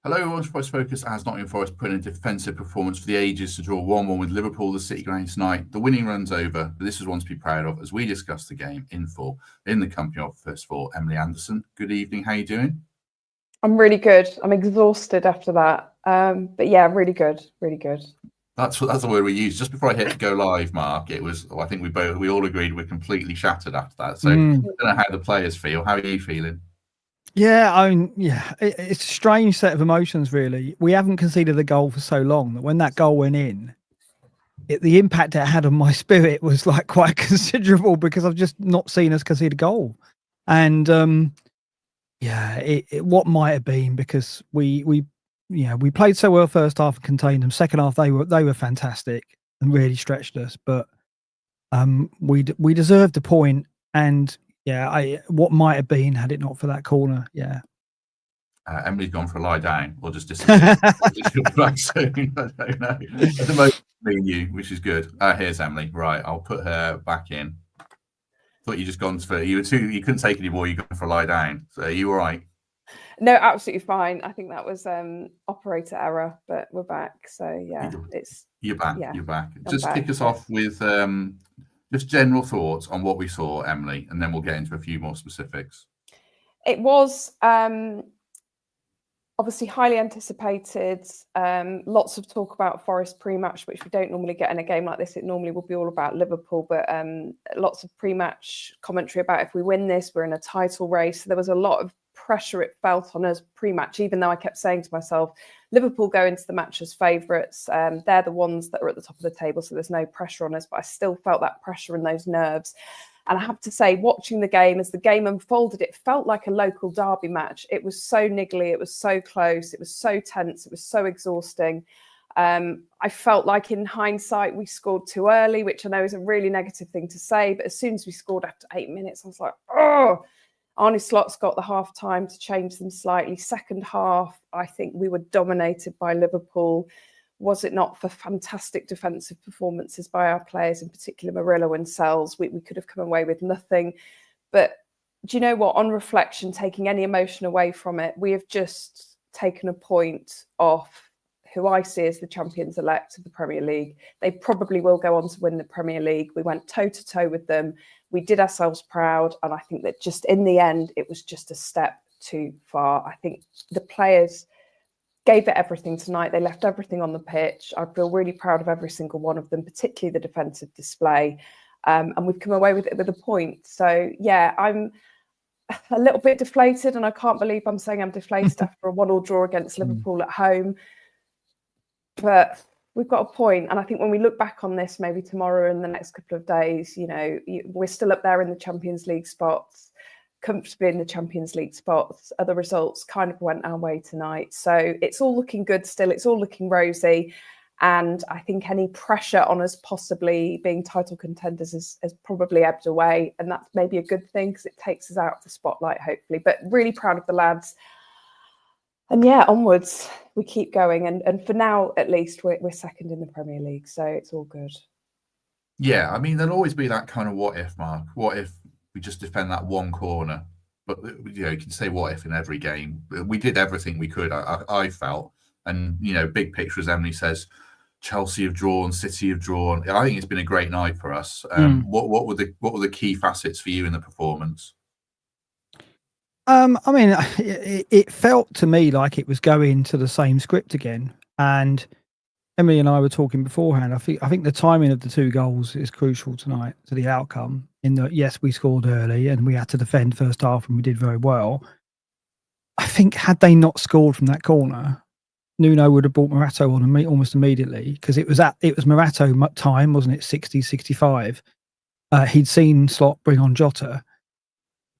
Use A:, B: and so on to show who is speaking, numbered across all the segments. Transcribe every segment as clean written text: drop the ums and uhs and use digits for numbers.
A: Hello, everyone. Forest Focus as Nottingham Forest put in a defensive performance for the ages to draw 1-1 with Liverpool, the City ground tonight. The winning run's over, but this is one to be proud of as we discuss the game in full in the company of, first of all, Emily Anderson. Good evening. How are you doing?
B: I'm really good. I'm exhausted after that. But yeah, really good. Really good.
A: That's the word we used. Just before I hit go live, Mark, it was, I think we all agreed we're completely shattered after that. So I don't know how the players feel. How are you feeling?
C: Yeah, it's a strange set of emotions, really. We haven't conceded a goal for so long that when that goal went in, the impact it had on my spirit was like quite considerable because I've just not seen us concede a goal. And what might have been because we played so well first half and contained them. Second half they were fantastic and really stretched us, but we deserved a point. And what might have been had it not for that corner. Yeah.
A: Emily's gone for a lie down or just disappeared. She'll be back soon. I don't know. At the moment, me and you, which is good. Here's Emily. Right, I'll put her back in. Thought you just gone for you couldn't take any more. You gone for a lie down. So are you all right?
B: No, absolutely fine. I think that was operator error, but we're back. So yeah,
A: you're back.
B: Yeah,
A: you're back.
B: I'm
A: Just
B: back.
A: kick us off with just general thoughts on what we saw, Emily, and then we'll get into a few more specifics.
B: It was obviously highly anticipated. Lots of talk about Forest pre-match, which we don't normally get in a game like this. It normally will be all about Liverpool, but lots of pre-match commentary about if we win this, we're in a title race. So there was a lot of pressure it felt on us pre-match, even though I kept saying to myself, Liverpool go into the match as favourites. They're the ones that are at the top of the table, so there's no pressure on us, but I still felt that pressure and those nerves. And I have to say, watching the game, as the game unfolded, it felt like a local derby match. It was so niggly, it was so close, it was so tense, it was so exhausting. I felt like in hindsight, we scored too early, which I know is a really negative thing to say, but as soon as we scored after 8 minutes, I was like, oh, Arne Slot's got the half time to change them slightly. Second half, I think we were dominated by Liverpool. Was it not for fantastic defensive performances by our players, in particular Murillo and Sels, we could have come away with nothing. But do you know what? On reflection, taking any emotion away from it, we have just taken a point off who I see as the champions-elect of the Premier League. They probably will go on to win the Premier League. We went toe-to-toe with them. We did ourselves proud. And I think that just in the end, it was just a step too far. I think the players gave it everything tonight. They left everything on the pitch. I feel really proud of every single one of them, particularly the defensive display. And we've come away with it with a point. So, yeah, I'm a little bit deflated, and I can't believe I'm saying I'm deflated after a 1-1 draw against Liverpool at home. But we've got a point. And I think when we look back on this, maybe tomorrow and the next couple of days, we're still up there in the Champions League spots, comfortably in the Champions League spots. Other results kind of went our way tonight. So it's all looking good still. It's all looking rosy. And I think any pressure on us possibly being title contenders has probably ebbed away. And that's maybe a good thing because it takes us out of the spotlight, hopefully. But really proud of the lads. And yeah, onwards, we keep going. And for now, at least, we're second in the Premier League. So it's all good.
A: Yeah, I mean, there'll always be that kind of what if, Mark. What if we just defend that one corner? But, you can say what if in every game. We did everything we could, I felt. And, big picture, as Emily says, Chelsea have drawn, City have drawn. I think it's been a great night for us. What were the key facets for you in the performance?
C: I mean, it felt to me like it was going to the same script again. And Emily and I were talking beforehand. I think the timing of the two goals is crucial tonight to the outcome. In that, yes, we scored early and we had to defend first half and we did very well. I think had they not scored from that corner, Nuno would have brought Morato on almost immediately because it was Morato time, wasn't it? 60, 65. He'd seen Slot bring on Jota.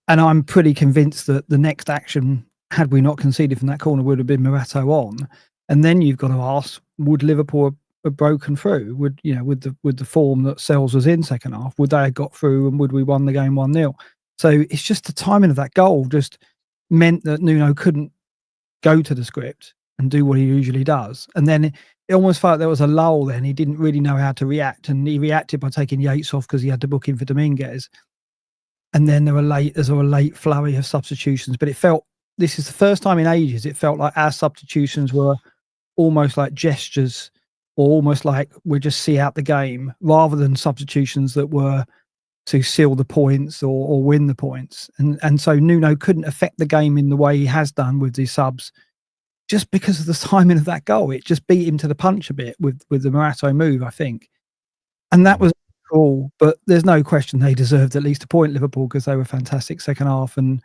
C: And I'm pretty convinced that the next action, had we not conceded from that corner, would have been Morato on. And then you've got to ask, would Liverpool have broken through? Would with the form that Sels was in second half, would they have got through and would we won the game 1-0? So it's just the timing of that goal just meant that Nuno couldn't go to the script and do what he usually does. And then it almost felt there was a lull then. He didn't really know how to react. And he reacted by taking Yates off because he had to book in for Dominguez. And then there's a late flurry of substitutions, but it felt this is the first time in ages it felt like our substitutions were almost like gestures, or almost like we just see out the game, rather than substitutions that were to seal the points or win the points. And so Nuno couldn't affect the game in the way he has done with his subs, just because of the timing of that goal. It just beat him to the punch a bit with the Morato move, I think. And that was cool, but there's no question they deserved at least a point, Liverpool, because they were fantastic second half. And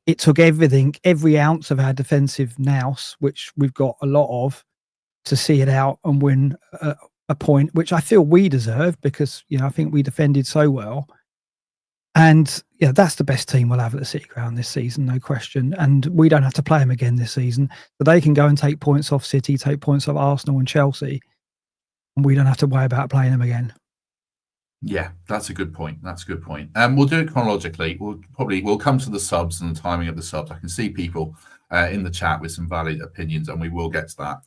C: it took everything, every ounce of our defensive nous, which we've got a lot of, to see it out and win a point, which I feel we deserve, because, you know, I think we defended so well. And yeah, that's the best team we'll have at the City Ground this season, no question. And we don't have to play them again this season, but they can go and take points off City, take points off Arsenal and Chelsea, and we don't have to worry about playing them again.
A: Yeah, that's a good point. That's a good point. We'll do it chronologically. We'll come to the subs and the timing of the subs. I can see people in the chat with some valid opinions, and we will get to that.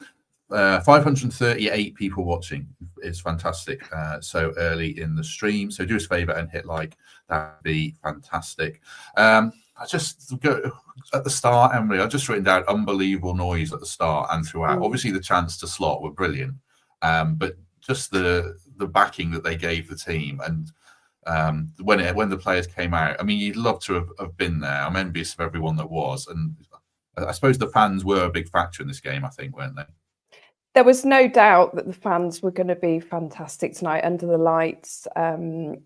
A: 538 people watching is fantastic so early in the stream. So do us a favor and hit like. That'd be fantastic. I just go at the start, Emily. I just written down unbelievable noise at the start and throughout. Obviously, the chance to slot were brilliant, but just the backing that they gave the team, and when the players came out, I mean, you'd love to have been there. I'm envious of everyone that was, and I suppose the fans were a big factor in this game, I think, weren't they?
B: There was no doubt that the fans were going to be fantastic tonight under the lights on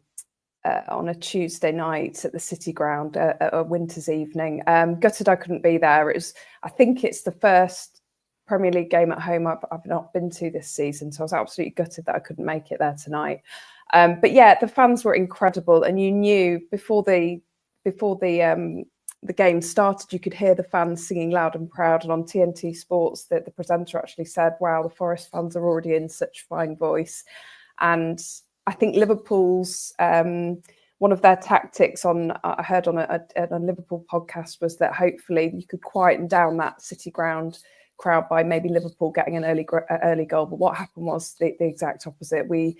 B: a Tuesday night at the City Ground, a winter's evening. Gutted I couldn't be there. I think it's the first Premier League game at home I've not been to this season, so I was absolutely gutted that I couldn't make it there tonight. But yeah, the fans were incredible, and you knew before the game started, you could hear the fans singing loud and proud. And on TNT Sports, the presenter actually said, "Wow, the Forest fans are already in such fine voice." And I think Liverpool's one of their tactics I heard on a Liverpool podcast was that hopefully you could quieten down that City Ground crowd by maybe Liverpool getting an early goal. But what happened was the exact opposite. We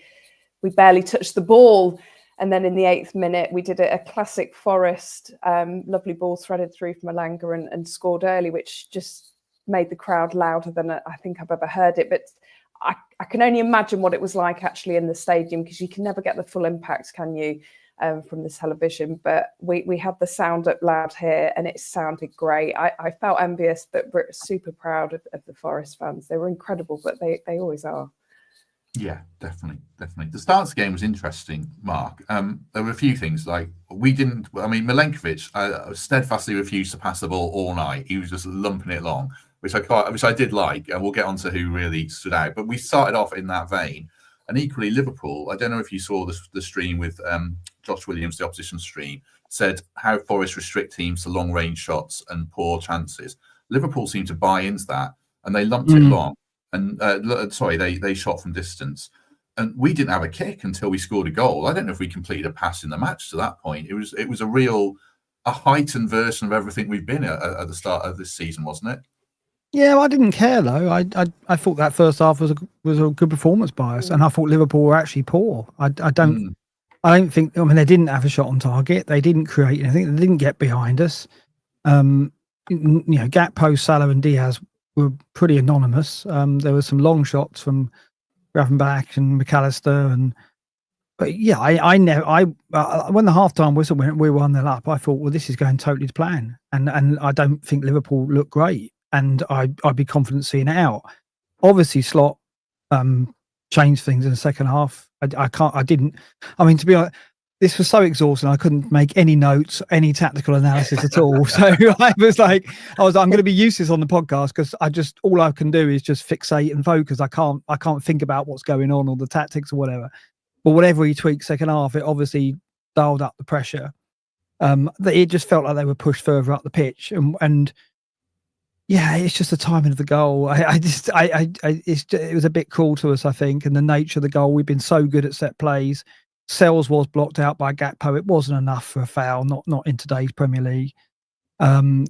B: barely touched the ball. And then in the 8th minute, we did a classic Forest, lovely ball threaded through from Elanga and scored early, which just made the crowd louder than I think I've ever heard it. But I can only imagine what it was like actually in the stadium, because you can never get the full impact, can you, from the television. But we had the sound up loud here, and it sounded great. I felt envious, but super proud of the Forest fans. They were incredible, but they always are.
A: Yeah, definitely. The start of the game was interesting, Mark. There were a few things, like Milenkovic steadfastly refused to pass the ball all night. He was just lumping it along, which I did like, and we'll get on to who really stood out. But we started off in that vein. And equally, Liverpool, I don't know if you saw the stream with Josh Williams, the opposition stream, said how Forest restrict teams to long-range shots and poor chances. Liverpool seemed to buy into that, and they lumped it long. And they shot from distance, and we didn't have a kick until we scored a goal. I don't know if we completed a pass in the match to that point. It was a heightened version of everything we've been at the start of this season, wasn't it?
C: Yeah, I didn't care though. I thought that first half was a good performance by us, and I thought Liverpool were actually poor. I don't think. I mean, they didn't have a shot on target. They didn't create anything. They didn't get behind us. Gakpo, Salah, and Diaz were pretty anonymous. There were some long shots from Gravenberch and McAllister, but yeah, when the halftime whistle went, we were 1-0 up. I thought, well, this is going totally to plan, and I don't think Liverpool looked great, and I'd be confident seeing it out. Obviously, Slot changed things in the second half. To be honest, this was so exhausting. I couldn't make any notes, any tactical analysis at all. So I'm going to be useless on the podcast, because all I can do is just fixate and focus. I can't think about what's going on or the tactics or whatever. But whatever he tweaked second half, it obviously dialed up the pressure. It just felt like they were pushed further up the pitch, and yeah, it's just the timing of the goal. It was a bit cruel to us, I think, and the nature of the goal. We've been so good at set plays. Sels was blocked out by Gakpo. It wasn't enough for a foul, not in today's Premier League. And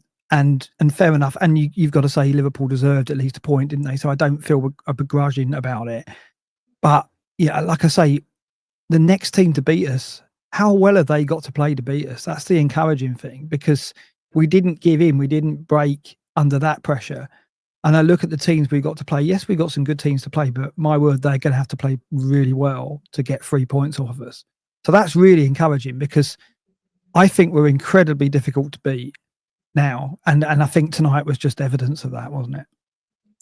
C: fair enough. And you've got to say Liverpool deserved at least a point, didn't they? So I don't feel begrudging about it. But yeah, like I say, the next team to beat us, how well have they got to play to beat us? That's the encouraging thing, because we didn't give in. We didn't break under that pressure. And I look at the teams we got to play. Yes, we got some good teams to play, but my word, they're going to have to play really well to get 3 points off of us. So that's really encouraging, because I think we're incredibly difficult to beat now. And I think tonight was just evidence of that, wasn't it?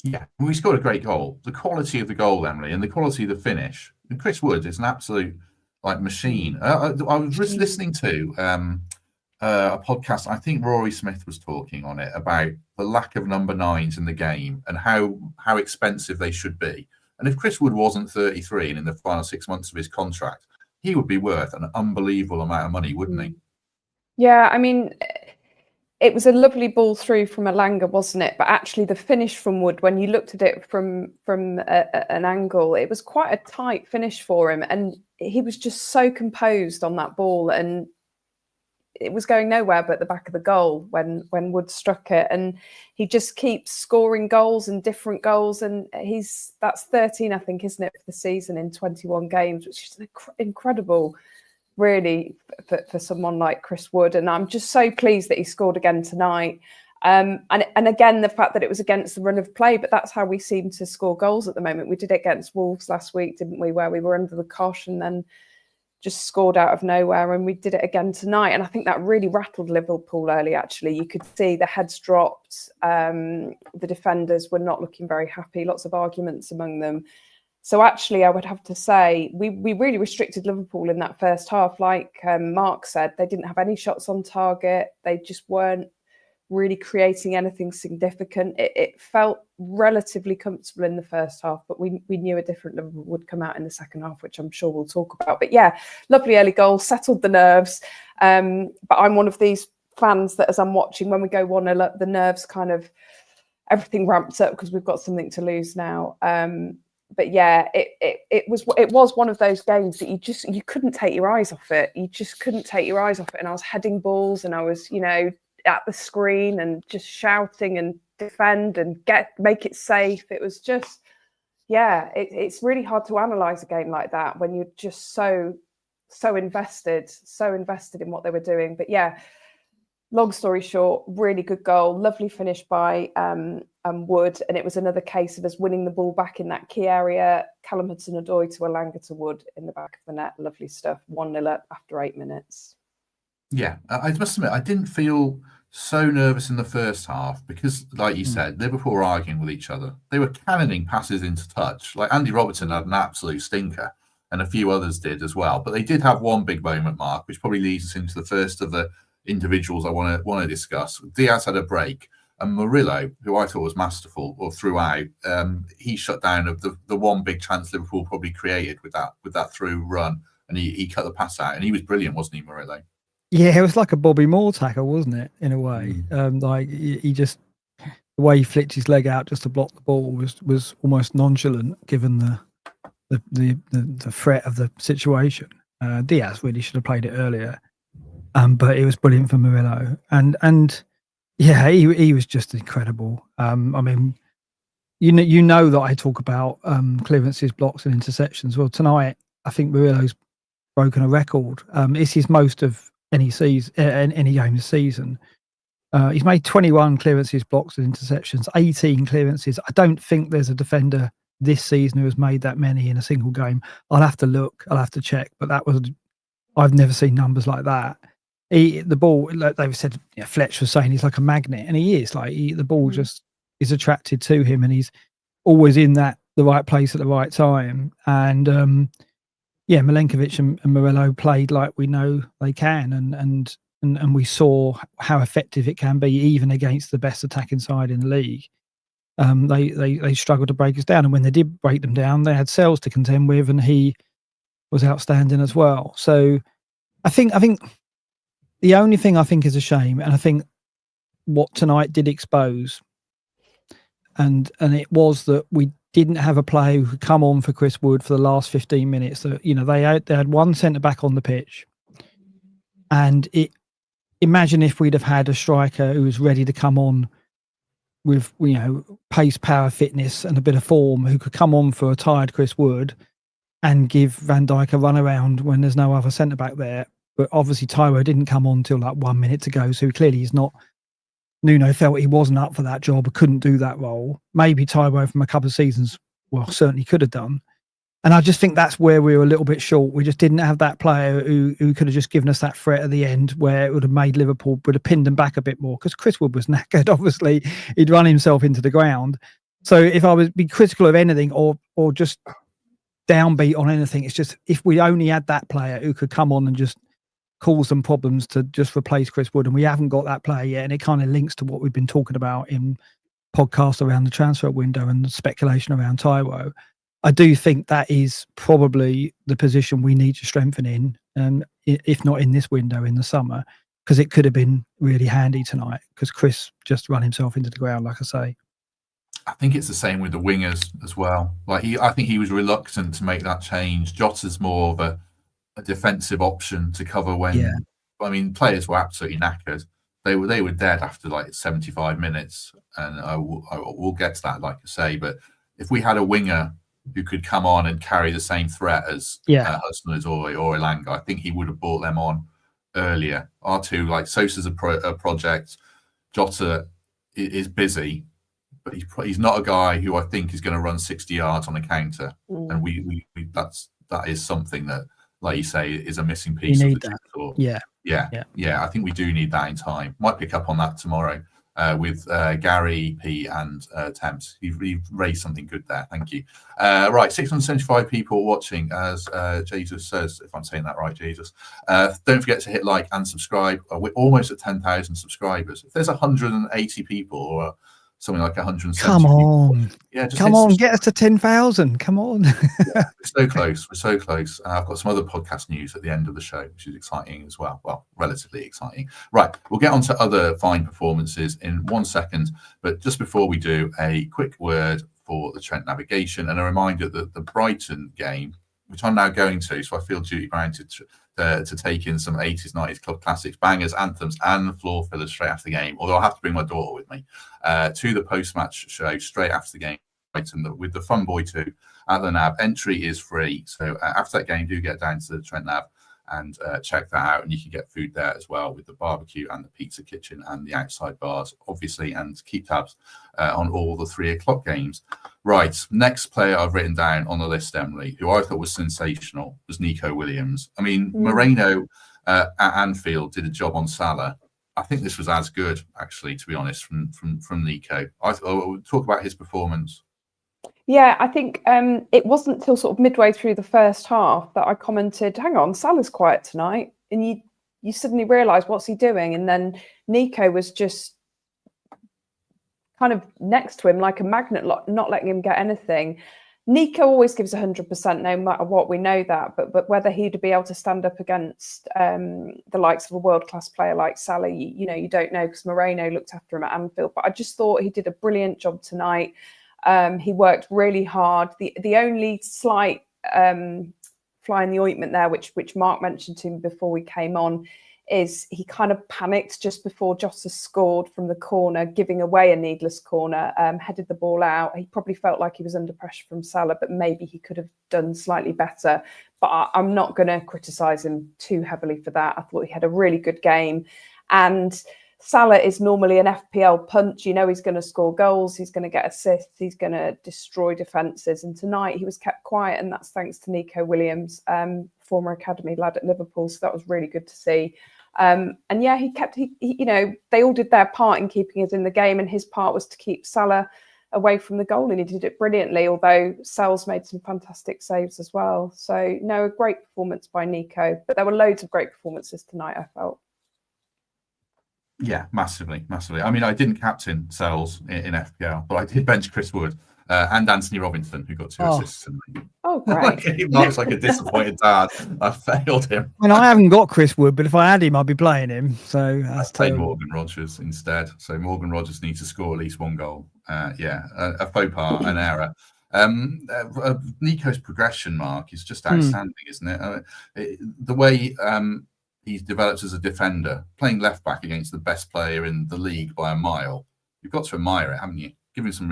A: Yeah, we scored a great goal. The quality of the goal, Emily, and the quality of the finish. And Chris Wood is an absolute machine. I was just listening to a podcast. I think Rory Smith was talking on it about the lack of number 9s in the game and how expensive they should be. And if Chris Wood wasn't 33 and in the final 6 months of his contract, he would be worth an unbelievable amount of money, wouldn't he?
B: Yeah, I mean, it was a lovely ball through from Elanga, wasn't it? But actually, the finish from Wood, when you looked at it from an angle, it was quite a tight finish for him, and he was just so composed on that ball, and it was going nowhere but the back of the goal when Wood struck it, and he just keeps scoring goals and different goals, and that's 13, I think, isn't it, for the season in 21 games, which is incredible. Really, for someone like Chris Wood, and I'm just so pleased that he scored again tonight. And again, the fact that it was against the run of play, but that's how we seem to score goals at the moment. We did it against Wolves last week, didn't we? Where we were under the cosh and then just scored out of nowhere, and we did it again tonight. And I think that really rattled Liverpool early. Actually, you could see the heads dropped. The defenders were not looking very happy. Lots of arguments among them. So actually, I would have to say we really restricted Liverpool in that first half. Like Mark said, they didn't have any shots on target. They just weren't really creating anything significant. It felt relatively comfortable in the first half, but we knew a different Liverpool would come out in the second half, which I'm sure we'll talk about. But yeah, lovely early goal, settled the nerves. But I'm one of these fans that as I'm watching, when we go 1-0 the nerves kind of, everything ramps up because we've got something to lose now. But yeah, it was one of those games that you couldn't take your eyes off it. You just couldn't take your eyes off it. And I was heading balls, and I was, at the screen and just shouting and defend and make it safe. It was just, yeah, it's really hard to analyse a game like that when you're just so invested in what they were doing. But yeah, long story short, really good goal, lovely finish by Wood, and it was another case of us winning the ball back in that key area. Callum Hudson-Odoi to Elanga to Wood in the back of the net. Lovely stuff. 1-0 after 8 minutes.
A: Yeah, I must admit, I didn't feel so nervous in the first half because, like you said, Liverpool were arguing with each other. They were cannoning passes into touch. Like Andy Robertson had an absolute stinker, and a few others did as well. But they did have one big moment, Mark, which probably leads us into the first of the individuals I want to discuss. Diaz had a break, and Murillo, who I thought was masterful or throughout, he shut down the one big chance Liverpool probably created with that through run, and he cut the pass out, and he was brilliant, wasn't he, Murillo?
C: Yeah, it was like a Bobby Moore tackle, wasn't it? In a way, like he just, the way he flicked his leg out just to block the ball was almost nonchalant, given the threat of the situation. Diaz really should have played it earlier, but it was brilliant for Murillo, and yeah, he was just incredible. I mean, you know that I talk about clearances, blocks, and interceptions. Well, tonight I think Murillo's broken a record. It's his most of any game this season. He's made 21 clearances, blocks, and interceptions, 18 clearances. I don't think there's a defender this season who has made that many in a single game. I'll have to look, I'll have to check, but I've never seen numbers like that. The ball, like they've said, Fletch was saying he's like a magnet, and he is. Like the ball just is attracted to him, and he's always in the right place at the right time. And yeah, Milenkovic and Murillo played like we know they can, and we saw how effective it can be even against the best attacking side in the league. They struggled to break us down, and when they did break them down, they had Sels to contend with, and he was outstanding as well. So I think the only thing I think is a shame, and I think what tonight did expose, and it was that we didn't have a player who could come on for Chris Wood for the last 15 minutes. That they had one centre back on the pitch, and imagine if we'd have had a striker who was ready to come on with pace, power, fitness, and a bit of form, who could come on for a tired Chris Wood and give Van Dijk a run around when there's no other centre back there. But obviously Taiwo didn't come on till like 1 minute to go, so clearly he's not Nuno felt he wasn't up for that job or couldn't do that role. Maybe Taiwo from a couple of seasons, well, certainly could have done. And I just think that's where we were a little bit short. We just didn't have that player who could have just given us that threat at the end where it would have made Liverpool, would have pinned them back a bit more, because Chris Wood was knackered, obviously. He'd run himself into the ground. So if I was be critical of anything or just downbeat on anything, it's just if we only had that player who could come on and just cause some problems to just replace Chris Wood, and we haven't got that player yet. And it kind of links to what we've been talking about in podcasts around the transfer window and the speculation around Taiwo. I do think that is probably the position we need to strengthen in, if not in this window in the summer, because it could have been really handy tonight because Chris just ran himself into the ground, like I say.
A: I think it's the same with the wingers as well. I think he was reluctant to make that change. Jota's more of a defensive option to cover when.
C: Yeah.
A: I mean, players were absolutely knackered. They were dead after like 75 minutes, and we'll get to that, like I say. But if we had a winger who could come on and carry the same threat as Hudson or Elanga, I think he would have brought them on earlier. R2, like Sosa's a project. Jota is busy, but he's not a guy who I think is going to run 60 yards on a counter. And we that is something that, like you say, is a missing piece of the jigsaw. Yeah. I think we do need that in time. Might pick up on that tomorrow with Gary P and Thames. You've raised something good there. Thank you. Right, 675 people watching, as Jesus says, if I'm saying that right, Jesus. Don't forget to hit like and subscribe. We're almost at 10,000 subscribers. If there's 180 people or something like 170
C: Come on.
A: people, just
C: come on, get us to 10,000. Come on.
A: We're so close. We're so close. I've got some other podcast news at the end of the show, which is exciting as well. Well, relatively exciting. Right, we'll get on to other fine performances in 1 second. But just before we do, a quick word for the Trent navigation and a reminder that the Brighton game, which I'm now going to, so I feel duty bound to take in some 80s, 90s club classics, bangers, anthems, and floor fillers straight after the game. Although I have to bring my daughter with me to the post-match show straight after the game. With the Fun Boy 2 at the NAB. Entry is free. So after that game, do get down to the Trent NAB and check that out. And you can get food there as well with the barbecue and the pizza kitchen and the outside bars, obviously, and keep tabs on all the 3 o'clock games. Right, next player I've written down on the list, Emily, who I thought was sensational, was Nico Williams. I mean, Moreno at Anfield did a job on Salah. I think this was as good, actually, to be honest, from Nico. I'll talk about his performance.
B: Yeah, I think it wasn't until sort of midway through the first half that I commented, hang on, Salah's quiet tonight. And you suddenly realise, what's he doing? And then Nico was just kind of next to him like a magnet, not letting him get anything. Nico always gives 100% no matter what, we know that. But whether he'd be able to stand up against the likes of a world-class player like Salah, you don't know, because Moreno looked after him at Anfield. But I just thought he did a brilliant job tonight. He worked really hard. The only slight fly in the ointment there, which Mark mentioned to me before we came on, is he kind of panicked just before Jota scored from the corner, giving away a needless corner, headed the ball out. He probably felt like he was under pressure from Salah, but maybe he could have done slightly better. But I'm not going to criticise him too heavily for that. I thought he had a really good game. And Salah is normally an FPL punch. He's going to score goals. He's going to get assists. He's going to destroy defences. And tonight he was kept quiet, and that's thanks to Nico Williams, former academy lad at Liverpool. So that was really good to see. And yeah, they all did their part in keeping us in the game, and his part was to keep Salah away from the goal, and he did it brilliantly, although Sels made some fantastic saves as well. So no, a great performance by Nico, but there were loads of great performances tonight, I felt.
A: Yeah, massively. I mean, I didn't captain Sels in FPL, but I did bench Chris Wood and Anthony Robinson, who got 2 assists tonight.
B: Oh, great.
A: He looks like a disappointed dad. I failed him.
C: I mean, I haven't got Chris Wood, but if I had him, I'd be playing him. So
A: I played Morgan Rogers instead. So Morgan Rogers needs to score at least 1 goal. A faux pas, an error. Nico's progression, Mark, is just outstanding, isn't it? The way he's developed as a defender, playing left back against the best player in the league by a mile. You've got to admire it, haven't you? Give him some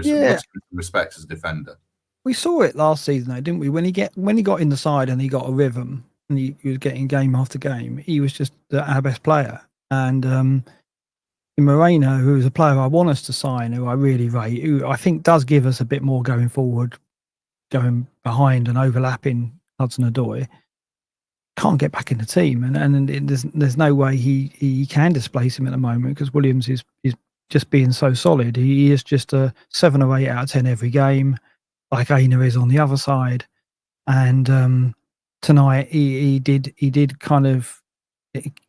A: respect as a defender.
C: We saw it last season, though, didn't we? When he got in the side and he got a rhythm and he was getting game after game, he was just our best player. And Moreno, who is a player I want us to sign, who I really rate, who I think does give us a bit more going forward, going behind and overlapping Hudson-Odoi, can't get back in the team, and there's no way he can displace him at the moment because Williams is just being so solid. He is just a 7 or 8 out of 10 every game, like Aina is on the other side. And tonight he did kind of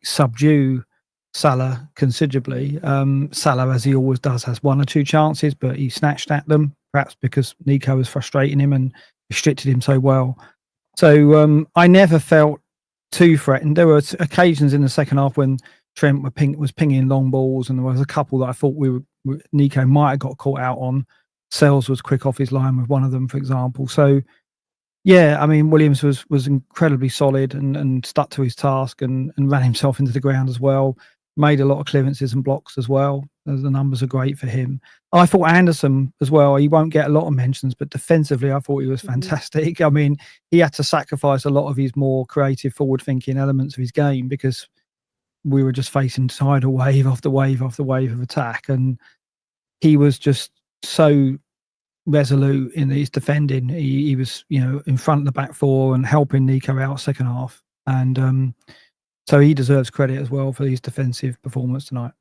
C: subdue Salah considerably. Salah, as he always does, has 1 or 2 chances, but he snatched at them, perhaps because Nico was frustrating him and restricted him so well. So I never felt too threatened. There were occasions in the second half when Trent was pinging long balls, and there was a couple that I thought Nico might have got caught out on. Sels was quick off his line with one of them, for example. So yeah, I mean, Williams was incredibly solid and stuck to his task and ran himself into the ground as well. Made a lot of clearances and blocks as well. The numbers are great for him. I thought Anderson as well, he won't get a lot of mentions, but defensively, I thought he was fantastic. I mean, he had to sacrifice a lot of his more creative, forward-thinking elements of his game because we were just facing tidal wave after wave after wave of attack. And he was just so resolute in his defending. He was, in front of the back four and helping Nico out second half. And so he deserves credit as well for his defensive performance tonight.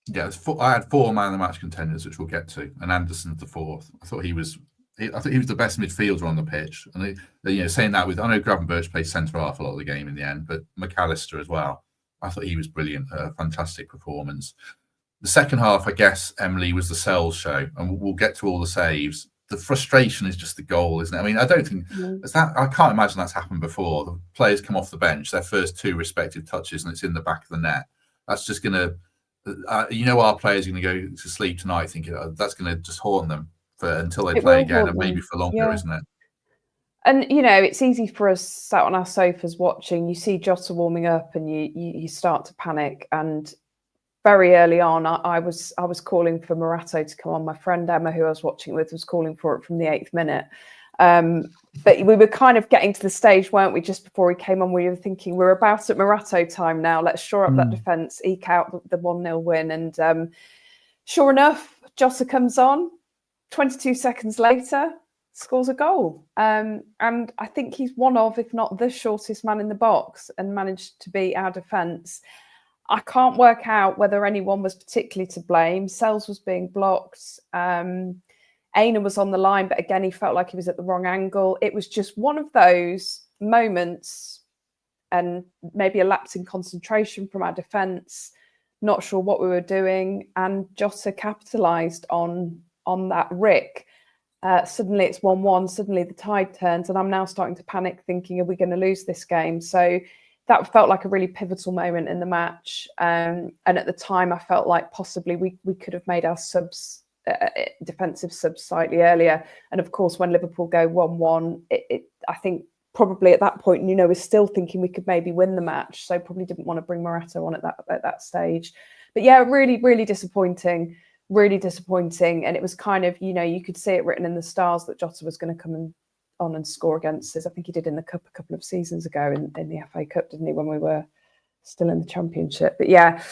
A: Yeah, I had 4 man of the match contenders, which we'll get to, and Anderson's the 4th. I thought he was the best midfielder on the pitch. And saying that I know Gravenberch played centre half a lot of the game in the end, but McAllister as well. I thought he was brilliant, a fantastic performance. The second half, I guess, Emily, was the Sels show, and we'll get to all the saves. The frustration is just the goal, isn't it? I mean, I don't think I can't imagine that's happened before. The players come off the bench, their first 2 respective touches, and it's in the back of the net. That's just going to, our players are going to go to sleep tonight thinking that's going to just haunt them until they play again, and maybe for longer, isn't it?
B: And it's easy for us sat on our sofas watching. You see Jota warming up, and you start to panic. And very early on, I was calling for Morato to come on. My friend Emma, who I was watching with, was calling for it from the 8th minute. But we were kind of getting to the stage, weren't we? Just before he came on, we were thinking we're about at Morato time now. Let's shore up that defence, eke out the 1-0 win. And sure enough, Jota comes on. 22 seconds later, scores a goal. And I think he's one of, if not the shortest man in the box, and managed to beat our defence. I can't work out whether anyone was particularly to blame. Sels was being blocked. Aina was on the line, but again, he felt like he was at the wrong angle. It was just one of those moments, and maybe a lapse in concentration from our defence, not sure what we were doing, and Jota capitalised on that rick. Suddenly it's 1-1, suddenly the tide turns, and I'm now starting to panic thinking, are we going to lose this game? So that felt like a really pivotal moment in the match. And at the time, I felt like possibly we could have made our defensive subs slightly earlier. And of course, when Liverpool go 1-1, I think probably at that point, Nuno was still thinking we could maybe win the match. So probably didn't want to bring Morato on at that stage. But yeah, really, really disappointing. Really disappointing. And it was kind of, you could see it written in the stars that Jota was going to come on and score against us. I think he did in the Cup a couple of seasons ago in the FA Cup, didn't he, when we were still in the Championship. But yeah,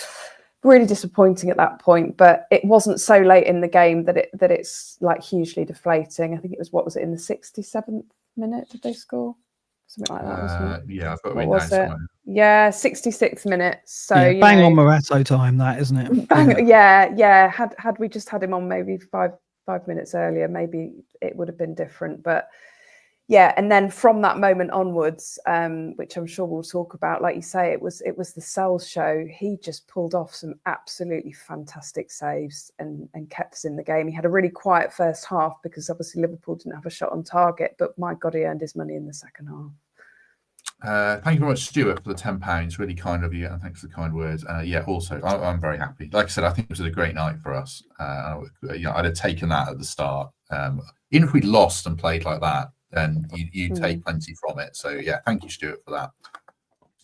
B: really disappointing at that point. But it wasn't so late in the game that it's like hugely deflating. I think it was, what was it, in the 67th minute did they score? Something like that, wasn't it?
A: Yeah, I've got
B: what was it? Yeah, 66 minutes. So
C: yeah, bang on Morato time, that, isn't it?
B: Bang, yeah. Had we just had him on maybe five minutes earlier, maybe it would have been different. But yeah, and then from that moment onwards, which I'm sure we'll talk about, like you say, it was the Sels show. He just pulled off some absolutely fantastic saves and kept us in the game. He had a really quiet first half because obviously Liverpool didn't have a shot on target, but my God, he earned his money in the second half.
A: Thank you very mught, Stuart, for the £10. Really kind of you, and thanks for the kind words. Also, I'm very happy. Like I said, I think it was a great night for us. I'd have taken that at the start. Even if we'd lost and played like that, then you take plenty from it. So yeah, thank you, Stuart, for that.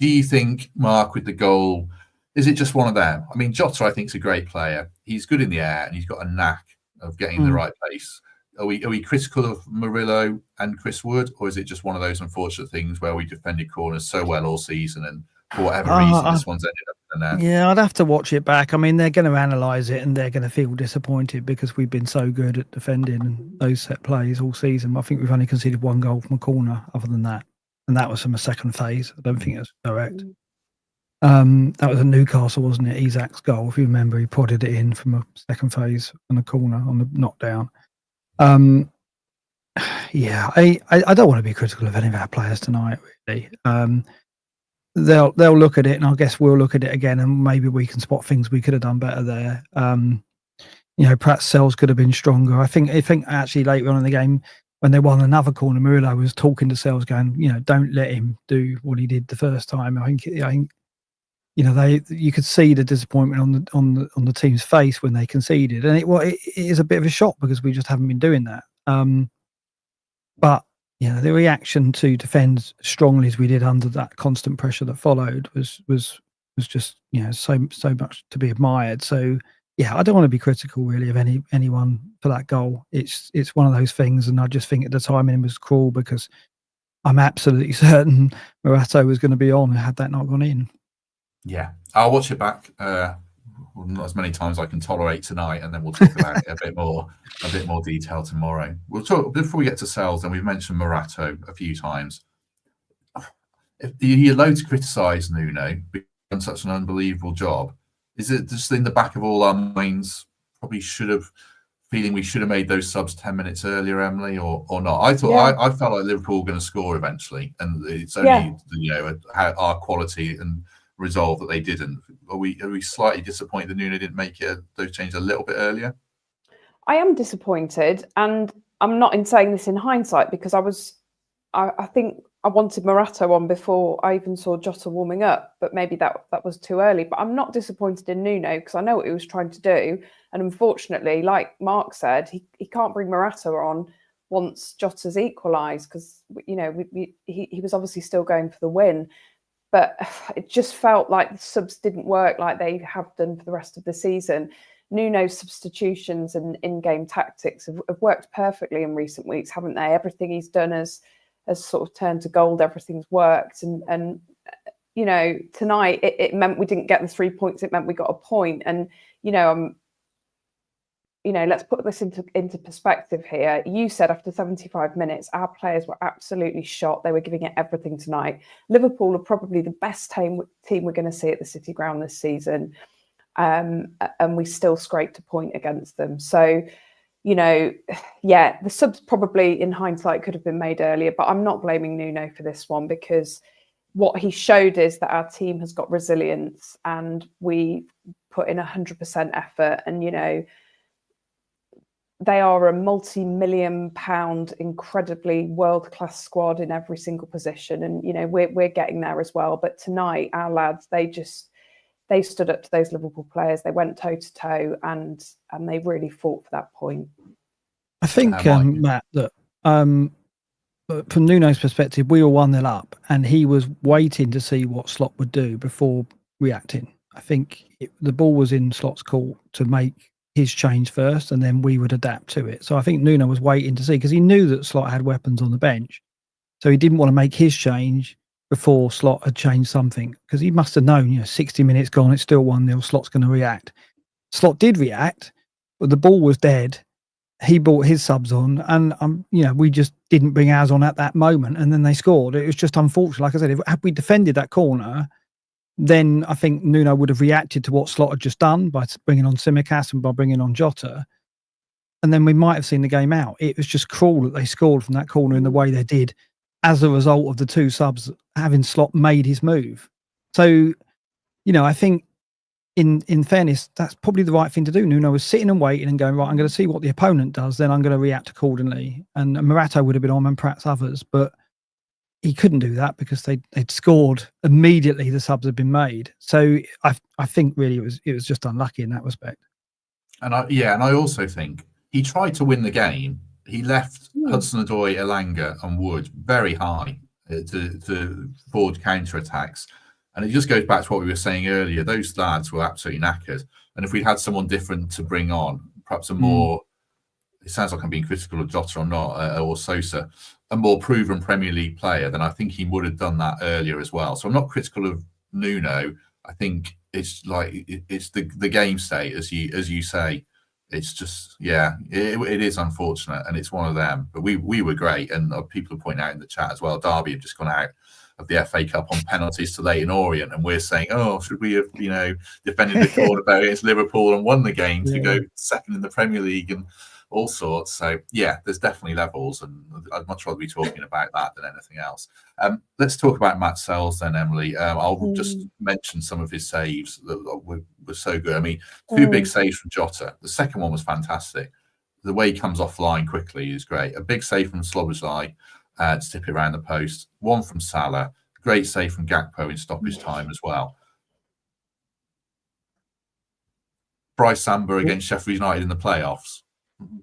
A: Do you think, Mark, with the goal, is it just one of them? I mean, Jota, I think, is a great player. He's good in the air and he's got a knack of getting in the right place. Are we critical of Murillo and Chris Wood, or is it just one of those unfortunate things where we defended corners so well all season, and for whatever reason, this one's ended up
C: Yeah, I'd have to watch it back. I mean, they're going to analyse it and they're going to feel disappointed because we've been so good at defending those set plays all season. I think we've only conceded 1 goal from a corner other than that. And that was from a second phase. I don't think it was direct. That was a Newcastle, wasn't it? Isak's goal. If you remember, he prodded it in from a second phase on a corner on the knockdown. Yeah, I don't want to be critical of any of our players tonight, really. They'll look at it, and I guess we'll look at it again, and maybe we can spot things we could have done better there. Perhaps Sels could have been stronger. I think actually later on in the game, when they won another corner, Murillo was talking to Sels, going, don't let him do what he did the first time. I think you could see the disappointment on the team's face when they conceded, and it is a bit of a shock because we just haven't been doing that. But the reaction to defend strongly as we did under that constant pressure that followed was just so much to be admired. So yeah, I don't want to be critical really of anyone for that goal. It's one of those things, and I just think at the time it was cruel because I'm absolutely certain Morata was going to be on had that not gone in.
A: Yeah, I'll watch it back. Not as many times I can tolerate tonight, and then we'll talk about it a bit more detail tomorrow. We'll talk before we get to Sels, and we've mentioned Morata a few times. You're allowed to criticise Nuno because he's done such an unbelievable job. Is it just in the back of all our minds? Probably feeling we should have made those subs 10 minutes earlier, Emily, or not. I thought I felt like Liverpool were going to score eventually, and it's only our quality and resolve that they didn't. Are we slightly disappointed that Nuno didn't make those changes a little bit earlier?
B: I am disappointed, and I'm not saying this in hindsight because I think I wanted Morata on before I even saw Jota warming up, but maybe that was too early. But I'm not disappointed in Nuno because I know what he was trying to do, and unfortunately, like Mark said, he can't bring Morata on once Jota's equalised because he was obviously still going for the win. But it just felt like the subs didn't work like they have done for the rest of the season. Nuno's substitutions and in-game tactics have worked perfectly in recent weeks, haven't they? Everything he's done has sort of turned to gold. Everything's worked. And tonight it meant we didn't get the 3 points. It meant we got a point. And, let's put this into perspective here. You said after 75 minutes, our players were absolutely shot. They were giving it everything tonight. Liverpool are probably the best team we're going to see at the City Ground this season. And we still scraped a point against them. So, the subs probably in hindsight could have been made earlier, but I'm not blaming Nuno for this one because what he showed is that our team has got resilience and we put in 100% effort. And, they are a multi-million-pound, incredibly world-class squad in every single position, and we're getting there as well. But tonight, our lads, they stood up to those Liverpool players. They went toe to toe, and they really fought for that point.
C: I think, Matt, that from Nuno's perspective, we were 1-0 up, and he was waiting to see what Slot would do before reacting. I think the ball was in Slot's court to make his change first, and then we would adapt to it. So I think Nuno was waiting to see because he knew that Slot had weapons on the bench, so he didn't want to make his change before Slot had changed something because he must have known 60 minutes gone, it's still 1-0, Slot's going to react. Slot did react, but the ball was dead. He brought his subs on, and we just didn't bring ours on at that moment, and then they scored. It was just unfortunate. Like I said, had we defended that corner, then I think Nuno would have reacted to what Slot had just done by bringing on Tsimikas and by bringing on Jota. And then we might have seen the game out. It was just cruel that they scored from that corner in the way they did as a result of the two subs having Slot made his move. So, I think in fairness, that's probably the right thing to do. Nuno was sitting and waiting and going, right, I'm going to see what the opponent does, then I'm going to react accordingly. And Morata would have been on and perhaps others, but he couldn't do that because they'd scored immediately. The subs had been made, so I think really it was just unlucky in that respect.
A: And I also think he tried to win the game. He left Hudson-Odoi, Elanga, and Wood very high to forward counter attacks, and it just goes back to what we were saying earlier. Those lads were absolutely knackered, and if we'd had someone different to bring on, perhaps a more it sounds like I'm being critical of Jota or not, or Sosa, a more proven Premier League player, then I think he would have done that earlier as well. So I'm not critical of Nuno. I think it's like it's the game state, as you say. It's just, yeah, it is unfortunate, and it's one of them. But we were great, and people are pointing out in the chat as well. Derby have just gone out of the FA Cup on penalties to Leyton Orient, and we're saying, oh, should we have defended the corner better against Liverpool and won the game to go second in the Premier League and all sorts. So yeah, there's definitely levels, and I'd much rather be talking about that than anything else. Let's talk about Matt Sels then, Emily. I'll just mention some of his saves that were so good. I mean, 2 big saves from Jota. The second one was fantastic. The way he comes offline quickly is great. A big save from Szoboszlai to tip it around the post. One from Salah. Great save from Gakpo in stoppage time as well. Bryce Samba against Sheffield United in the playoffs.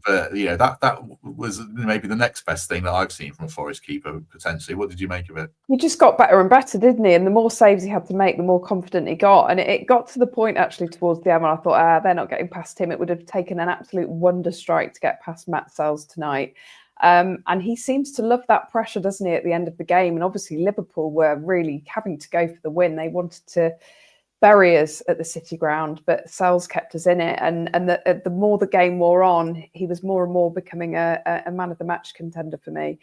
A: But that was maybe the next best thing that I've seen from a Forest keeper potentially. What did you make of it?
B: He just got better and better, didn't he? And the more saves he had to make, the more confident he got. And it got to the point actually towards the end when I thought, they're not getting past him. It would have taken an absolute wonder strike to get past Matt Sels tonight. And he seems to love that pressure, doesn't he, at the end of the game? And obviously Liverpool were really having to go for the win. They wanted to bury us at the City ground, but Sels kept us in it. And the more the game wore on, he was more and more becoming a man of the match contender for me.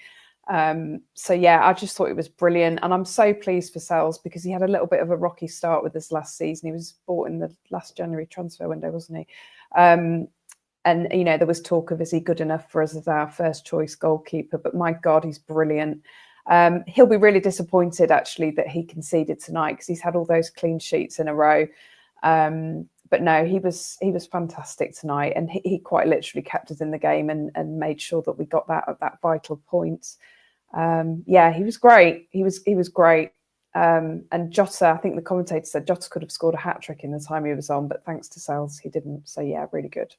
B: So yeah, I just thought it was brilliant. And I'm so pleased for Sels because he had a little bit of a rocky start with us last season. He was bought in the last January transfer window, wasn't he? And there was talk of, is he good enough for us as our first choice goalkeeper? But my God, he's brilliant. He'll be really disappointed actually that he conceded tonight because he's had all those clean sheets in a row. But no, he was fantastic tonight, and he quite literally kept us in the game and made sure that we got that vital point. He was great. He was great. And Jota, I think the commentator said Jota could have scored a hat-trick in the time he was on, but thanks to Sels, he didn't. So yeah, really good.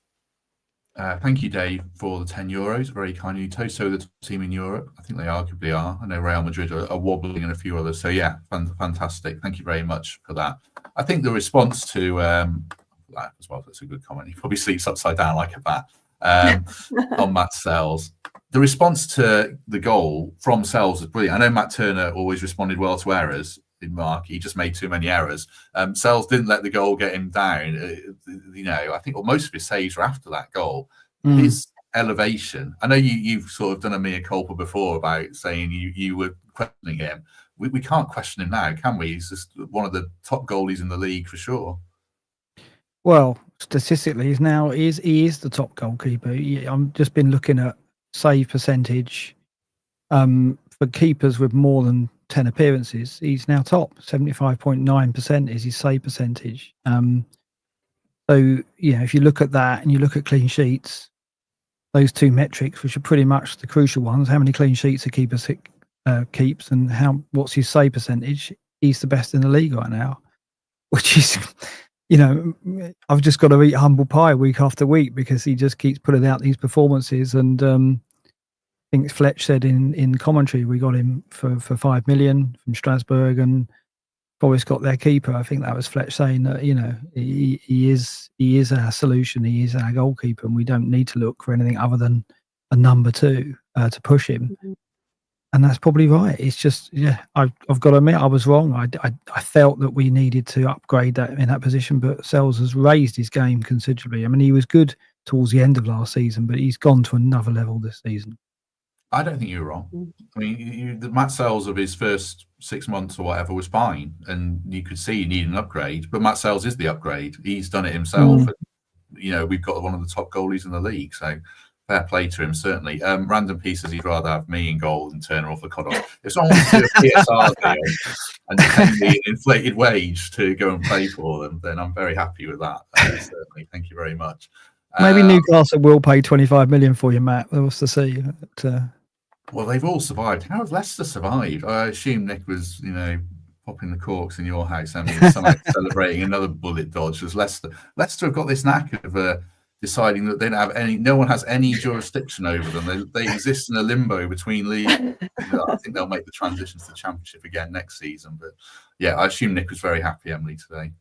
A: Thank you, Dave, for the €10. Very kindly. Toso, the top team in Europe. I think they arguably are. I know Real Madrid are wobbling and a few others. So yeah, fantastic. Thank you very much for that. I think the response to that as well, that's a good comment. He probably sleeps upside down like a bat on Matt Sels. The response to the goal from Sels was brilliant. I know Matt Turner always responded well to errors. Mark, he just made too many errors. Sels didn't let the goal get him down. I think most of his saves were after that goal. His elevation. I know you've sort of done a mea culpa before about saying you were questioning him. We can't question him now, can we? He's just one of the top goalies in the league for sure.
C: Well, statistically, he is the top goalkeeper. I've just been looking at save percentage for keepers with more than 10 appearances. He's now top. 75.9% is his save percentage. So if you look at that and you look at clean sheets, those two metrics, which are pretty much the crucial ones, how many clean sheets a keeper keeps and what's his save percentage, he's the best in the league right now, which is I've just got to eat humble pie week after week because he just keeps putting out these performances. And I think Fletch said in commentary we got him for 5 million from Strasbourg, and Forest got their keeper. I think that was Fletch saying that he is our solution. He is our goalkeeper, and we don't need to look for anything other than a number 2 to push him. And that's probably right. It's just I've got to admit I was wrong. I felt that we needed to upgrade that in that position, but Sels has raised his game considerably. I mean, he was good towards the end of last season, but he's gone to another level this season.
A: I don't think you were wrong. I mean, the Matt Sels of his first 6 months or whatever was fine, and you could see he needed an upgrade. But Matt Sels is the upgrade. He's done it himself. And, we've got one of the top goalies in the league, so fair play to him, certainly. Random pieces, he'd rather have me in goal than Turner off the cutoff. If someone wants to do a PSR deal and pay me an inflated wage to go and play for them, then I'm very happy with that. Certainly, thank you very much.
C: Maybe Newcastle will pay 25 million for you, Matt. We'll have to see.
A: Well, they've all survived. How have Leicester survived? I assume Nick was, popping the corks in your house. I mean, somehow celebrating another bullet dodge. As Leicester have got this knack of deciding that they don't have no one has any jurisdiction over them. They exist in a limbo between leagues. I think they'll make the transition to the Championship again next season. But yeah, I assume Nick was very happy, Emily, today.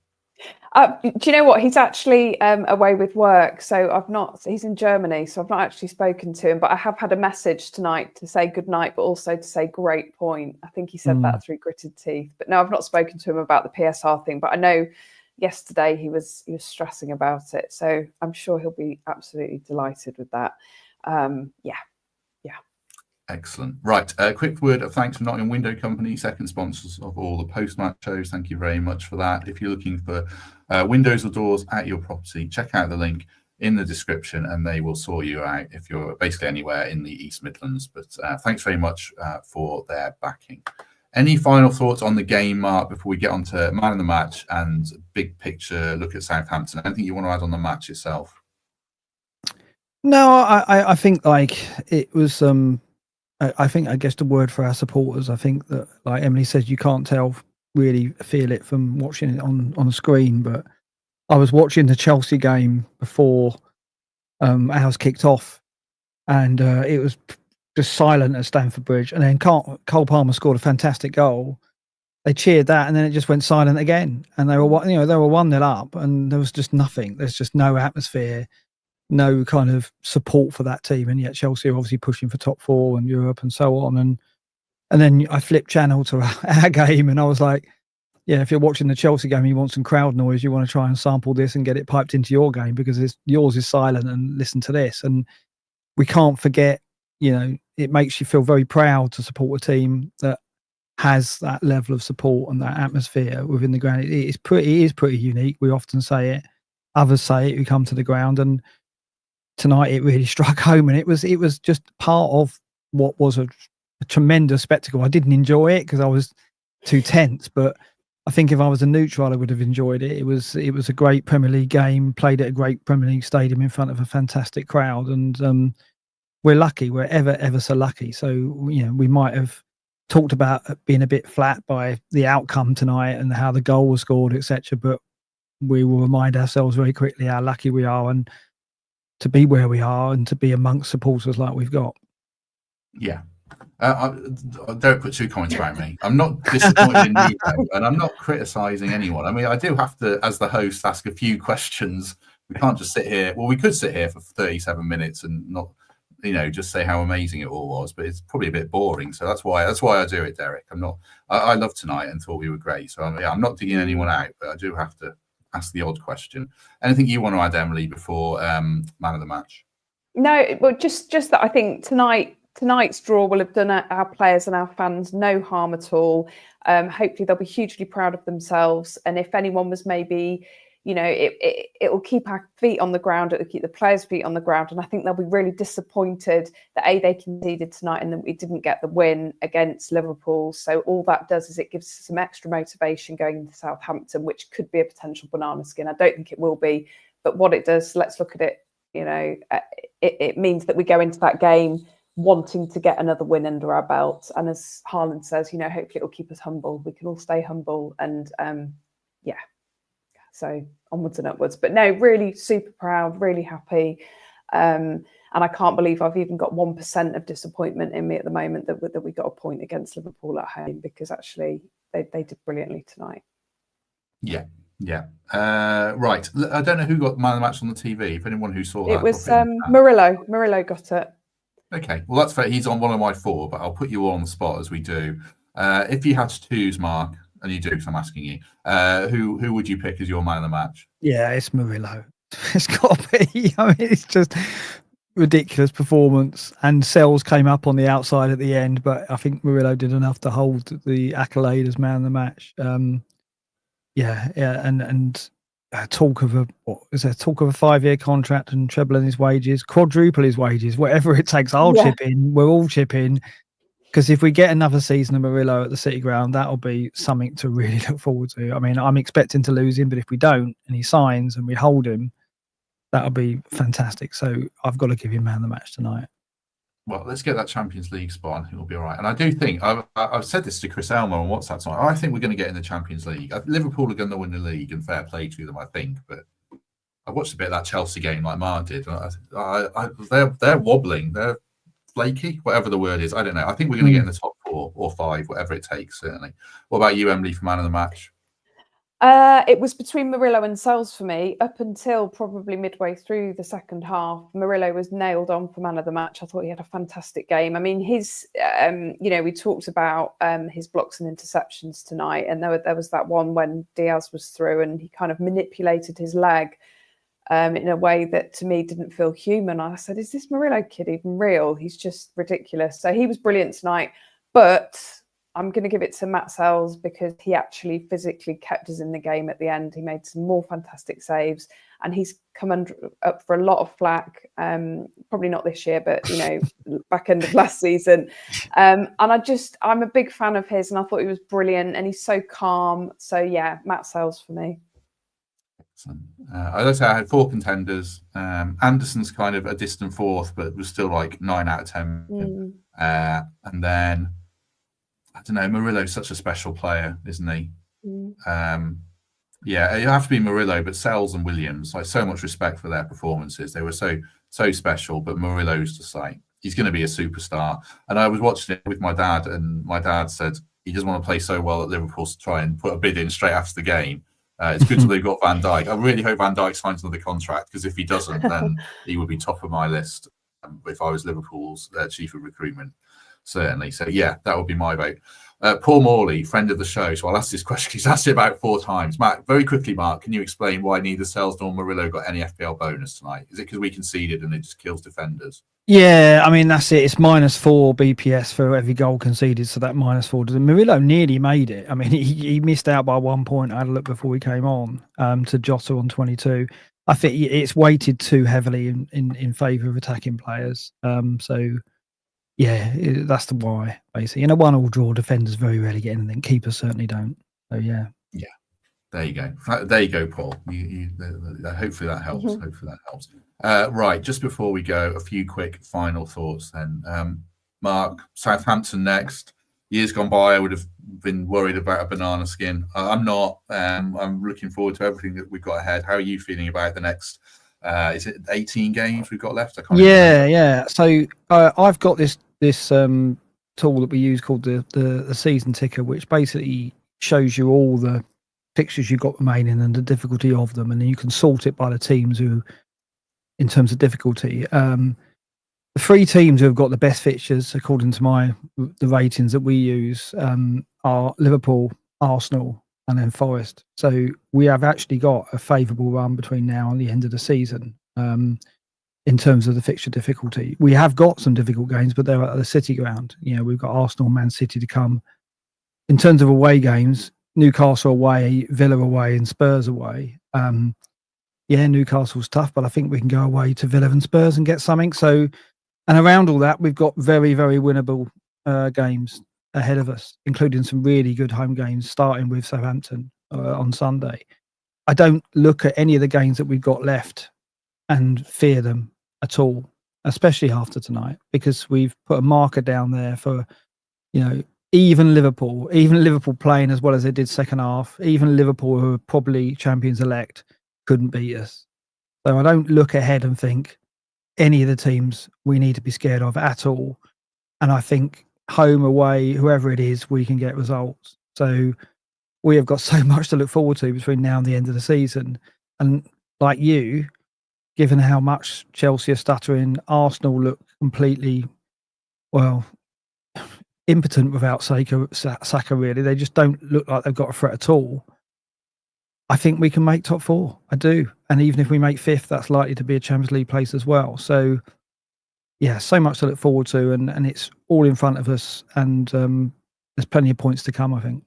B: Do you know what? He's actually away with work, so he's in Germany, so I've not actually spoken to him, but I have had a message tonight to say good night, but also to say great point. I think he said that through gritted teeth. But no, I've not spoken to him about the PSR thing, but I know yesterday he was stressing about it. So I'm sure he'll be absolutely delighted with that. Yeah.
A: Excellent. Right. A quick word of thanks from Nottingham Window Company, second sponsors of all the post-match shows. Thank you very much for that. If you're looking for windows or doors at your property, check out the link in the description and they will sort you out if you're basically anywhere in the East Midlands. But thanks very much for their backing. Any final thoughts on the game, Mark, before we get on to man of the match and big picture look at Southampton? Anything you want to add on the match itself?
C: No, I think like it was. I guess the word for our supporters. I think that, like Emily says, you can't feel it from watching it on a screen. But I was watching the Chelsea game before ours kicked off, and it was just silent at Stamford Bridge. And then Cole Palmer scored a fantastic goal. They cheered that, and then it just went silent again. And they were 1-0 up, and there was just nothing. There's just no atmosphere, no kind of support for that team. And yet Chelsea are obviously pushing for top 4 and Europe and so on. And then I flipped channel to our game, and I was like, yeah, if you're watching the Chelsea game, you want some crowd noise, you want to try and sample this and get it piped into your game, because yours is silent, and listen to this. And we can't forget, it makes you feel very proud to support a team that has that level of support and that atmosphere within the ground. It is pretty unique. We often say it, others say it who come to the ground, and tonight it really struck home. And it was just part of what was a tremendous spectacle. I didn't enjoy it because I was too tense, but I think if I was a neutral, I would have enjoyed it. It was a great Premier League game, played at a great Premier League stadium in front of a fantastic crowd, and we're lucky. We're ever so lucky. So we might have talked about being a bit flat by the outcome tonight and how the goal was scored, etc. But we will remind ourselves very quickly how lucky we are, and to be where we are, and to be amongst supporters like we've got.
A: Yeah. Don't put 2 comments about me. I'm not disappointed in Nico, and I'm not criticising anyone. I mean, I do have to, as the host, ask a few questions. We can't just sit here. Well, we could sit here for 37 minutes and not, just say how amazing it all was, but it's probably a bit boring. So that's why I do it, Derek. I loved tonight and thought we were great. So I'm not digging anyone out, but I do have to ask the odd question. Anything you want to add, Emily, before man of the match?
B: No, well, just that I think tonight's draw will have done our players and our fans no harm at all. Hopefully they'll be hugely proud of themselves. And if anyone was maybe, it will keep our feet on the ground. It will keep the players' feet on the ground. And I think they'll be really disappointed that they conceded tonight and that we didn't get the win against Liverpool. So all that does is it gives us some extra motivation going into Southampton, which could be a potential banana skin. I don't think it will be, but what it does, let's look at it. It means that we go into that game wanting to get another win under our belt. And as Haaland says, hopefully it'll keep us humble. We can all stay humble, and so onwards and upwards. But no, really super proud, really happy. And I can't believe I've even got 1% of disappointment in me at the moment that we got a point against Liverpool at home, because actually they did brilliantly tonight.
A: Yeah. Right. I don't know who got man of the match on the TV. If anyone who saw that.
B: It was Murillo. Murillo got it.
A: Okay. Well, that's fair. He's on one of my 4, but I'll put you all on the spot as we do. If you had to choose, Mark, and you do, because I'm asking you, who would you pick as your man of the match?
C: Yeah, it's Murillo. It's got to be. I mean, it's just ridiculous performance. And Sels came up on the outside at the end, but I think Murillo did enough to hold the accolade as man of the match. And talk of a 5-year contract and trebling his wages, quadruple his wages, whatever it takes. I'll chip in. We'll all chip in. Because if we get another season of Murillo at the City Ground, that'll be something to really look forward to. I mean, I'm expecting to lose him, but if we don't and he signs and we hold him, that'll be fantastic. So I've got to give him man of the match tonight.
A: Well, let's get that Champions League spot. I think it'll be all right. And I do think, I've said this to Chris Elmer on WhatsApp tonight, I think we're going to get in the Champions League. Liverpool are going to win the league, and fair play to them, I think. But I watched a bit of that Chelsea game like Mark did. They're wobbling. They're flaky, whatever the word is. I don't know. I think we're going to get in the top 4 or 5, whatever it takes, certainly. What about you, Emily, for man of the match?
B: It was between Murillo and Sels for me up until probably midway through the second half. Murillo was nailed on for man of the match. I thought he had a fantastic game. I mean, his, we talked about his blocks and interceptions tonight, and there was that one when Diaz was through and he kind of manipulated his leg in a way that to me didn't feel human. I said, is this Murillo kid even real? He's just ridiculous. So he was brilliant tonight, but I'm going to give it to Matt Sels because he actually physically kept us in the game at the end. He made some more fantastic saves and he's come up for a lot of flack. Probably not this year, but, back end of last season. And I'm a big fan of his and I thought he was brilliant and he's so calm. So, yeah, Matt Sels for me.
A: I had 4 contenders. Anderson's kind of a distant fourth, but was still like 9 out of 10. And then, I don't know, Murillo's such a special player, isn't he? Yeah, you have to be Murillo, but Sels and Williams, like so much respect for their performances. They were so special, but Murillo's just like, he's going to be a superstar. And I was watching it with my dad, and my dad said he doesn't want to play so well at Liverpool to try and put a bid in straight after the game. It's good that they've got Van Dijk. I really hope Van Dijk signs another contract, because if he doesn't, then he would be top of my list if I was Liverpool's chief of recruitment. Certainly. So, yeah, that would be my vote. Paul Morley, friend of the show. So I'll ask this question. He's asked it about 4 times. Matt, very quickly, Mark, can you explain why neither Sels nor Murillo got any FPL bonus tonight? Is it because we conceded and it just kills defenders? Yeah,
C: I mean, that's it. It's -4 BPS for every goal conceded. So that -4. Murillo nearly made it. I mean, he missed out by 1 point. I had a look before we came on to Jota on 22. I think it's weighted too heavily in favour of attacking players. Yeah, that's the why, basically. In a 1-1 draw, defenders very rarely get anything. Keepers certainly don't. So, yeah.
A: Yeah. There you go. There you go, Paul. Hopefully that helps. Hopefully that helps. Right, just before we go, a few quick final thoughts then. Mark, Southampton next. Years gone by, I would have been worried about a banana skin. I'm not. I'm looking forward to everything that we've got ahead. How are you feeling about the next? Is it 18 games we've got left? I can't remember.
C: Yeah. So I've got this tool that we use called the season ticker, which basically shows you all the fixtures you've got remaining and the difficulty of them, and then you can sort it by the teams who, in terms of difficulty. The 3 teams who have got the best fixtures, according to the ratings that we use, are Liverpool, Arsenal, and then Forest. So we have actually got a favourable run between now and the end of the season in terms of the fixture difficulty. We have got some difficult games, but they're at the City ground. We've got Arsenal, Man City to come. In terms of away games, Newcastle away, Villa away, and Spurs away. Newcastle's tough, but I think we can go away to Villa and Spurs and get something. So, and around all that, we've got very, very winnable games ahead of us, including some really good home games, starting with Southampton on Sunday. I don't look at any of the games that we've got left and fear them at all, especially after tonight, because we've put a marker down there for, even Liverpool playing as well as they did second half, even Liverpool, who are probably champions elect, couldn't beat us. So I don't look ahead and think any of the teams we need to be scared of at all. And I think home, away, whoever it is, we can get results. So we have got so much to look forward to between now and the end of the season. And like you, given how much Chelsea are stuttering, Arsenal look completely, impotent without Saka, really. They just don't look like they've got a threat at all. I think we can make top 4. I do. And even if we make 5th, that's likely to be a Champions League place as well. So, yeah, so much to look forward to, and it's all in front of us, and there's plenty of points to come, I think.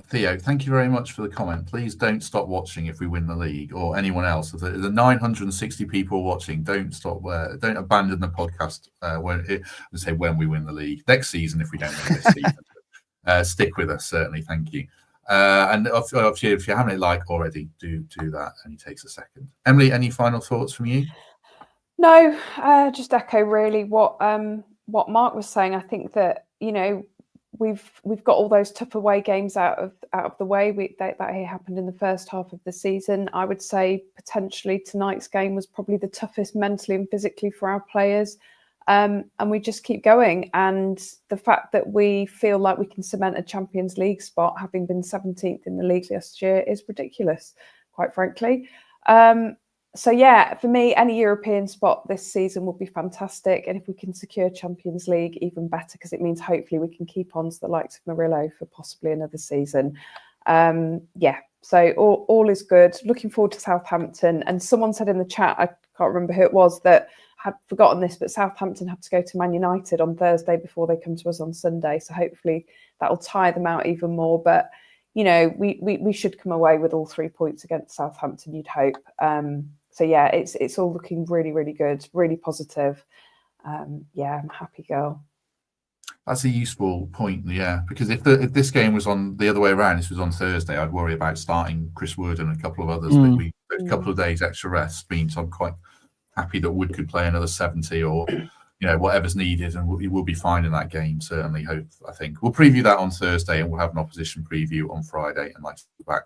A: Theo, thank you very much for the comment. Please don't stop watching if we win the league, or anyone else. The 960 people watching, don't stop. Don't abandon the podcast when we win the league next season. If we don't win this season, stick with us. Certainly, thank you. And obviously, if you haven't already, do that. Only takes a second. Emily, any final thoughts from you?
B: No, just echo really what Mark was saying. I think that we've got all those tough away games out of the way. That happened in the first half of the season. I would say potentially tonight's game was probably the toughest mentally and physically for our players. And we just keep going. And the fact that we feel like we can cement a Champions League spot, having been 17th in the league last year, is ridiculous, quite frankly. So yeah, for me, any European spot this season would be fantastic. And if we can secure Champions League, even better, because it means hopefully we can keep on to the likes of Murillo for possibly another season. Yeah, so all is good. Looking forward to Southampton. And someone said in the chat, I can't remember who it was, that had forgotten this, but Southampton have to go to Man United on Thursday before they come to us on Sunday. So hopefully that will tire them out even more. But, you know, we should come away with all 3 points against Southampton, you'd hope. So yeah, it's all looking really, really good, really positive. Yeah, I'm a happy girl.
A: That's a useful point, yeah, because if this game was on the other way around, this was on Thursday, I'd worry about starting Chris Wood and a couple of others. But a couple of days extra rest means I'm quite happy that Wood could play another 70 or, you know, whatever's needed, and we will be fine in that game, certainly. I think we'll preview that on Thursday, and we'll have an opposition preview on Friday, and like to be back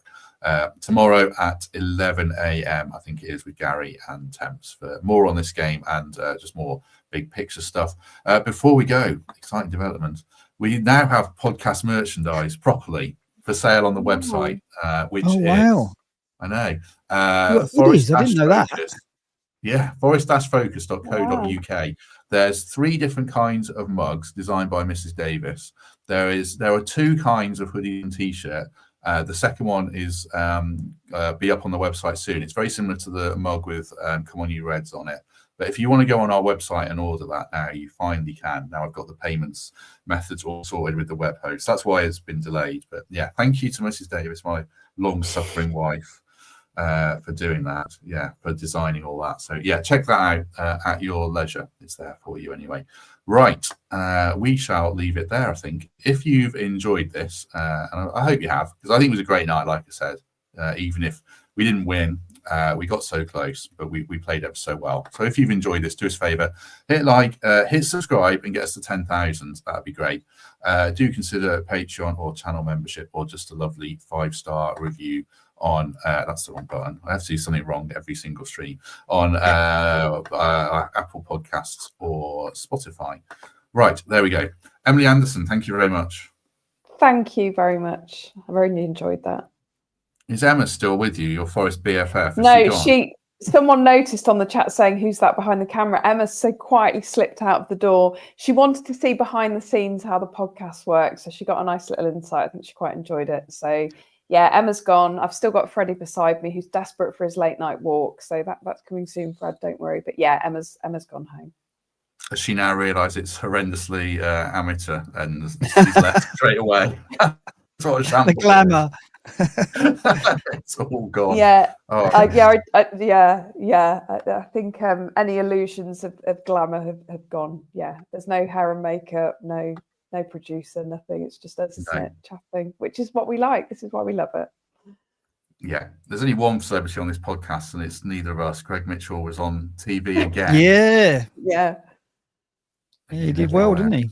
A: tomorrow at 11 a.m. I think it is, with Gary and Temps for more on this game and just more big picture stuff. Before we go, exciting development. We now have podcast merchandise properly for sale on the website, which is, I know,
C: Forest. I didn't know that.
A: Yeah, forest-focus.co.uk. There's 3 different kinds of mugs designed by Mrs. Davies. There are 2 kinds of hoodie and t-shirt. The second one is be up on the website soon. It's very similar to the mug with Come On You Reds on it. But if you want to go on our website and order that now, you finally can. Now I've got the payments methods all sorted with the web host. That's why it's been delayed. But yeah, thank you to Mrs. Davies, my long-suffering wife, for doing that. Yeah, for designing all that. So yeah, check that out at your leisure. It's there for you anyway. Right, we shall leave it there, I think. If you've enjoyed this, and I hope you have, because I think it was a great night, like I said, even if we didn't win. We got so close, but we played ever so well. So if you've enjoyed this, do us a favour, hit like, hit subscribe and get us to 10,000. That'd be great. Do consider Patreon or channel membership, or just a lovely 5-star review on, that's the wrong button. I have to do something wrong every single stream, on Apple Podcasts or Spotify. Right, there we go. Emily Anderson, thank you very much.
B: Thank you very much. I really enjoyed that.
A: Is Emma still with you, your Forest BFF?
B: No, someone noticed on the chat saying, who's that behind the camera? Emma so quietly slipped out of the door. She wanted to see behind the scenes how the podcast works, so she got a nice little insight. I think she quite enjoyed it. So yeah, Emma's gone. I've still got Freddie beside me, who's desperate for his late night walk. So that's coming soon, Fred, don't worry. But yeah, Emma's gone home.
A: Has she now realised it's horrendously amateur and she's left straight away?
C: The glamour.
A: It's all gone.
B: Yeah, I think any illusions of glamour have gone. Yeah, there's no hair and makeup, no producer, nothing. It's just us, isn't it? Chatting, which is what we like. This is why we love it.
A: Yeah, there's only one celebrity on this podcast, and it's neither of us. Greg Mitchell was on TV again.
C: Yeah, he did well, didn't he?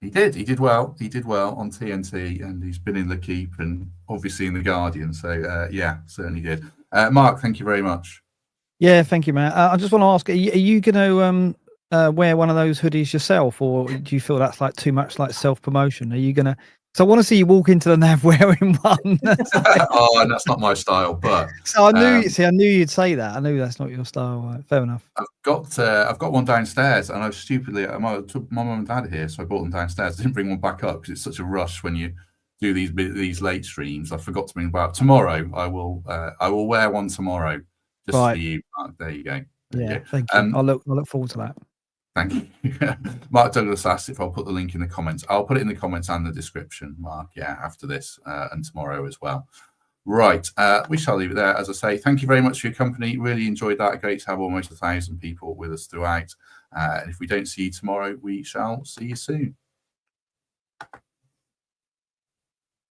A: He did well. He did well on TNT, and he's been in The Keep and obviously in The Guardian. So yeah, certainly did. Mark, thank you very much.
C: Yeah, thank you, Matt. I just want to ask: are you going to wear one of those hoodies yourself, or do you feel that's like too much like self-promotion? Are you going to? So I want to see you walk into the nav wearing one.
A: Oh, and that's not my style, but
C: so I knew you'd say that. I knew that's not your style. Right? Fair enough.
A: I've got one downstairs, and I stupidly I took my mum and dad here, so I brought them downstairs. I didn't bring one back up because it's such a rush when you do these late streams. I forgot to bring them back. Tomorrow I will wear one tomorrow just for you, Mark. There you go.
C: Thank you. I'll look forward to that.
A: Thank you. Mark Douglas asked if I'll put the link in the comments. I'll put it in the comments and the description, Mark, after this and tomorrow as well. Right, we shall leave it there. As I say, thank you very much for your company. Really enjoyed that. Great to have almost 1,000 people with us throughout. And if we don't see you tomorrow, we shall see you soon.